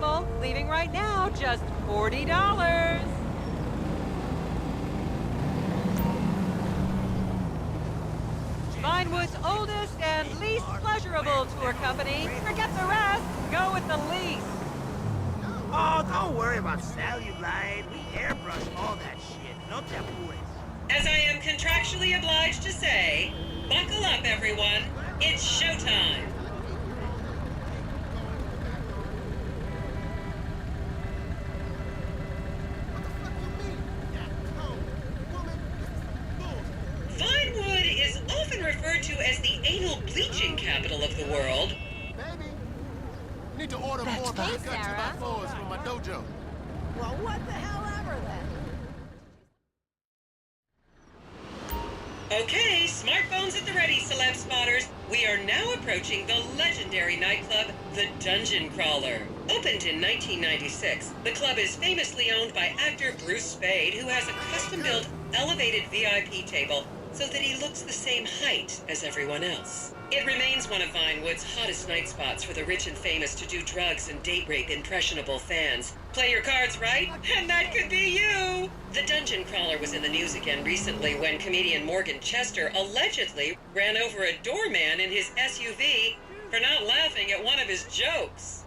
available. Leaving right now, just $40. Vinewood's oldest and least pleasurable tour company. Forget the rest. Go with the least. Oh, don't worry about Cellulite. We airbrush all that shit. No te apures. As I am contractually obliged to say, buckle up, everyone. It's showtime. Vinewood is often referred to as the anal bleaching capital of the world. Baby, need to order more That's cut 2x4s for my dojo. Well, what the hell ever then? Okay, smartphones at the ready, celeb spotters. We are now approaching the legendary nightclub, the Dungeon Crawler. Opened in 1996, the club is famously owned by actor Bruce Spade, who has a custom-built elevated VIP table so that he looks the same height as everyone else. It remains one of Vinewood's hottest night spots for the rich and famous to do drugs and date rape impressionable fans. Play your cards right, and that could be you! The Dungeon Crawler was in the news again recently when comedian Morgan Chester allegedly ran over a doorman in his SUV for not laughing at one of his jokes.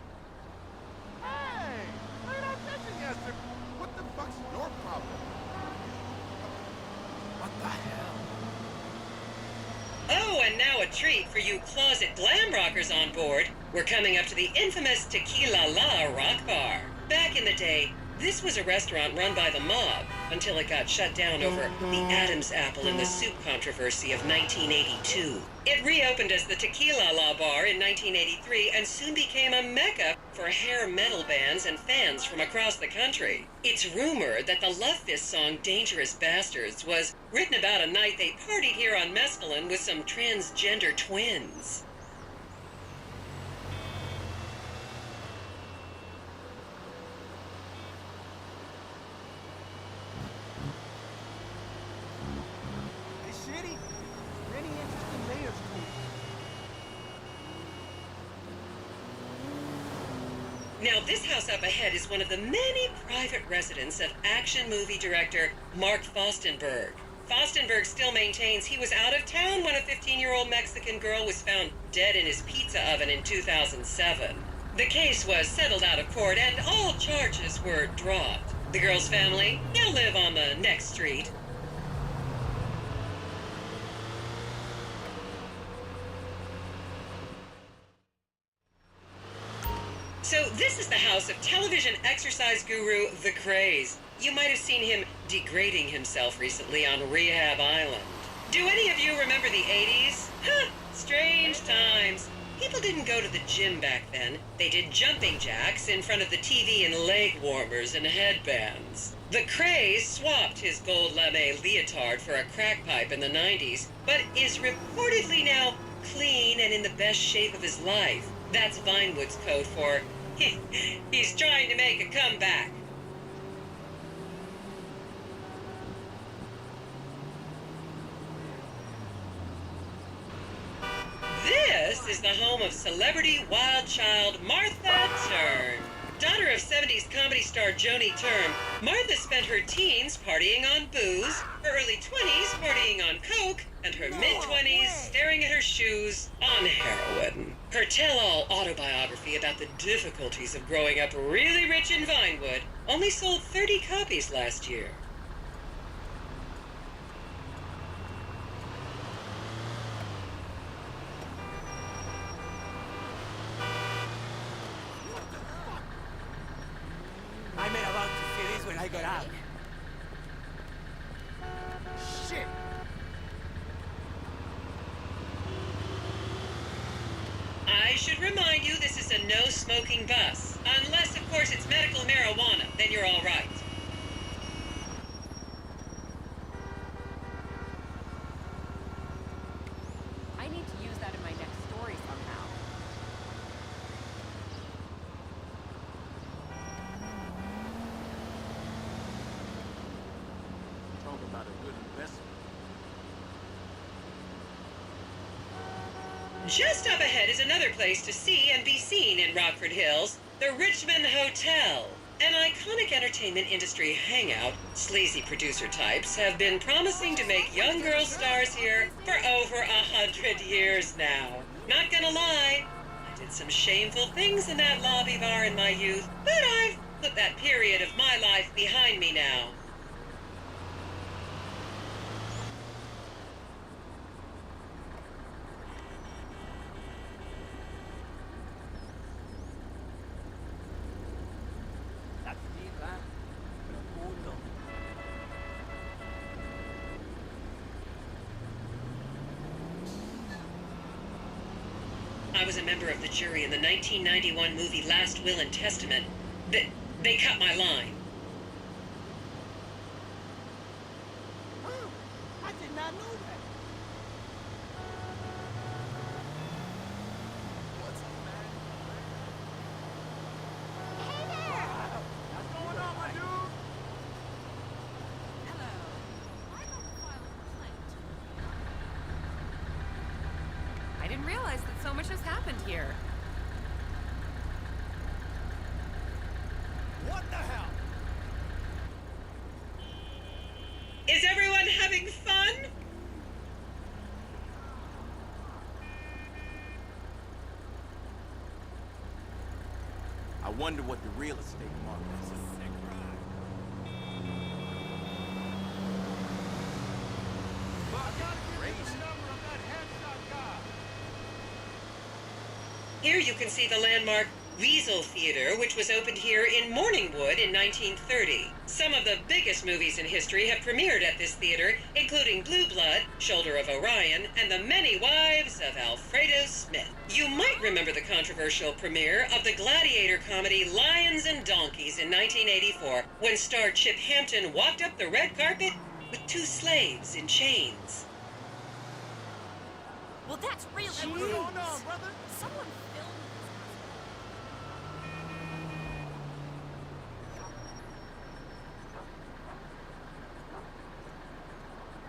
Hey, look at that fishing yesterday. What the fuck's your problem? What the hell? Oh, and now a treat for you closet glam rockers on board. We're coming up to the infamous Tequila La Rock Bar. Back in the day, this was a restaurant run by the mob until it got shut down over the Adam's apple in the soup controversy of 1982. It reopened as the Tequila La Bar in 1983 and soon became a mecca for hair metal bands and fans from across the country. It's rumored that the Love Fist song Dangerous Bastards was written about a night they partied here on Mescaline with some transgender twins. Shitty. Many interesting layers to it. Now, this house up ahead is one of the many private residence of action movie director Mark Fostenberg. Fostenberg still maintains he was out of town when a 15-year-old Mexican girl was found dead in his pizza oven in 2007. The case was settled out of court and all charges were dropped. The girl's family now live on the next street. So this is the house of television exercise guru The Craze. You might have seen him degrading himself recently on Rehab Island. Do any of you remember the 80s? Huh, strange times. People didn't go to the gym back then. They did jumping jacks in front of the TV and leg warmers and headbands. The Craze swapped his gold lame leotard for a crack pipe in the 90s, but is reportedly now clean and in the best shape of his life. That's Vinewood's code for he's trying to make a comeback. This is the home of celebrity wild child Martha Turn. Daughter of 70s comedy star Joni Term, Martha spent her teens partying on booze, her early 20s partying on coke, and her mid-20s staring at her shoes on heroin. Her tell-all autobiography about the difficulties of growing up really rich in Vinewood only sold 30 copies last year. I made about to see this when I got out. Shit. I should remind you this is a no-smoking bus. Unless, of course, it's medical marijuana, then you're all right. I need to use that in my next story somehow. Talk about a good investment. Just up ahead is another place to see and be seen in Rockford Hills, The Richmond Hotel. An iconic entertainment industry hangout, sleazy producer types have been promising to make young girl stars here for over 100 years now. Not gonna lie, I did some shameful things in that lobby bar in my youth, but I've put that period of my life behind me now. I was a member of the jury in the 1991 movie Last Will and Testament. They cut my line. Huh? I did not know that. What's up, man? Hey there! What's going on, my dude? Hello. I don't file a complaint. I didn't realize that so much has happened here. What the hell? Is everyone having fun? I wonder what the real estate market is. This is a sick ride. I gotta get you the number of that headshot guy. Here you can see the landmark Weasel Theater, which was opened here in Morningwood in 1930. Some of the biggest movies in history have premiered at this theater, including Blue Blood, Shoulder of Orion, and The Many Wives of Alfredo Smith. You might remember the controversial premiere of the gladiator comedy Lions and Donkeys in 1984, when star Chip Hampton walked up the red carpet with two slaves in chains. Well, that's real. Hey, what's going on, brother? Someone filmed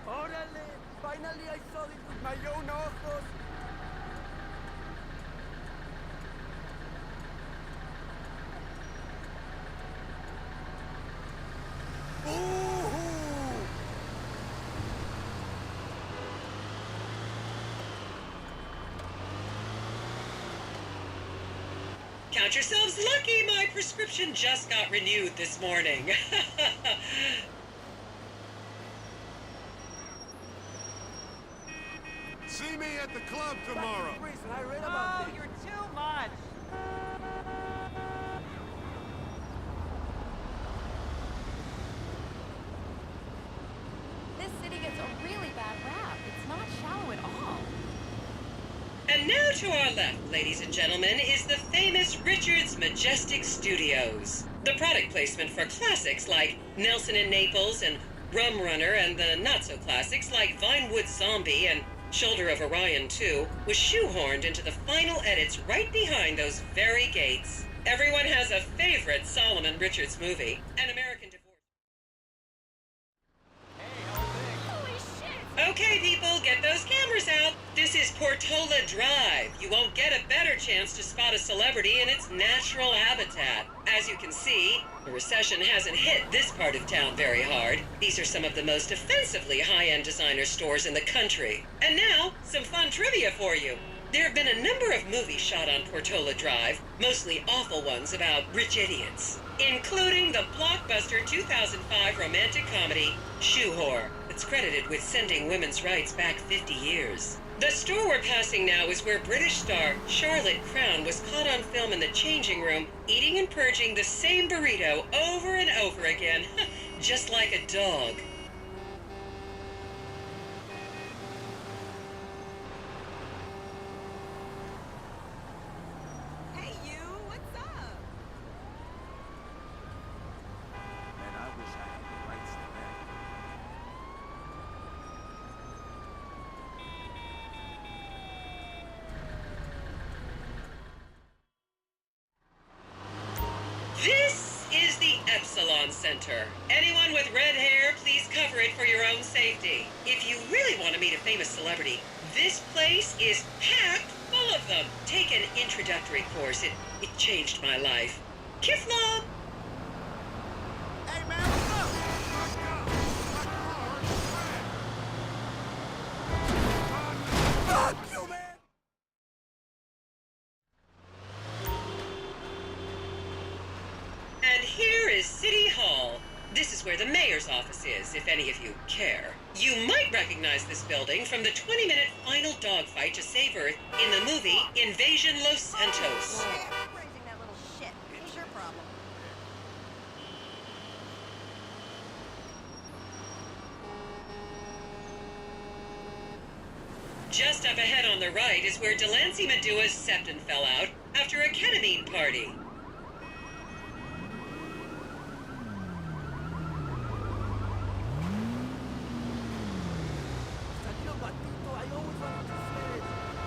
Órale! Finally I saw it with my own ojos. Ooh! Count yourselves lucky, my prescription just got renewed this morning. See me at the club tomorrow. Prison, I read about Oh, this. you're too much. This city gets a really bad rap. It's not shallow at all. And now to our left, ladies and gentlemen, is the famous Richards Majestic Studios. The product placement for classics like Nelson and Naples and Rum Runner, and the not-so-classics like Vinewood Zombie and Shoulder of Orion 2 was shoehorned into the final edits right behind those very gates. Everyone has a favorite Solomon Richards movie, An American Divorce. Holy shit! Okay, people, get those cameras out. This is Portola Drive. You won't get a better chance to spot a celebrity in its natural habitat. As you can see, the recession hasn't hit this part of town very hard. These are some of the most offensively high-end designer stores in the country. And now, some fun trivia for you. There have been a number of movies shot on Portola Drive, mostly awful ones about rich idiots, including the blockbuster 2005 romantic comedy, Shoe Whore. It's credited with sending women's rights back 50 years. The store we're passing now is where British star Charlotte Crown was caught on film in the changing room, eating and purging the same burrito over and over again, just like a dog. Hey, you! What's up? Man, I wish I had the rights to that. This is the Epsilon Center. Anyone with red hair, please cover it for your own safety. If you really want to meet a famous celebrity, this place is packed full all of them. Take an introductory course. It changed my life. Kiflam! Hey, man, what's up? Fuck you, man! And here is City Hall. This is where the mayor's office is, if any of you care. You might recognize this building from the 20-minute final dogfight to save Earth in the movie Invasion Los Santos. Raising that little shit. Here's your problem. Just up ahead on the right is where Delancey Medua's septon fell out after a ketamine party.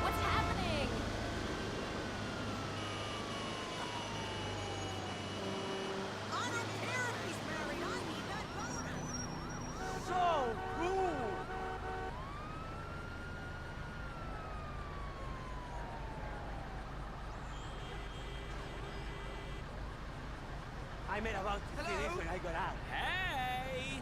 What's happening? I don't care if he's married. I need that bonus. So rude. I made about to finish when I got out. Hey!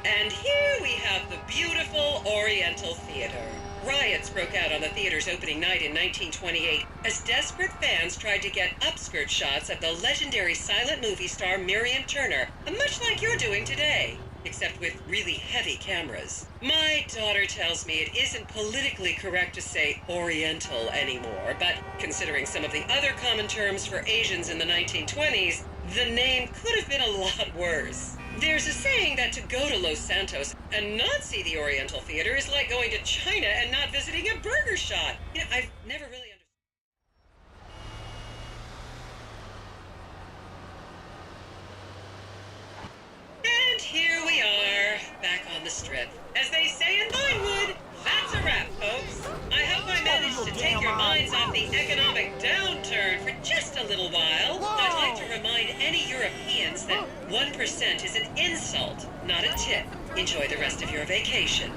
And here we have the beautiful Oriental Theater. Riots broke out on the theater's opening night in 1928 as desperate fans tried to get upskirt shots of the legendary silent movie star Miriam Turner, much like you're doing today, except with really heavy cameras. My daughter tells me it isn't politically correct to say Oriental anymore, but considering some of the other common terms for Asians in the 1920s, the name could have been a lot worse. There's a saying that to go to Los Santos and not see the Oriental Theater is like going to China and not visiting a burger shop. You know, I've never really understood. And here we are, back on the strip. As they say in Vinewood, that's a wrap, folks. I hope I managed to take your minds off the economic downturn for just a little while. I'd like to remind any Europeans that 1% is an insult, not a tip. Enjoy the rest of your vacation.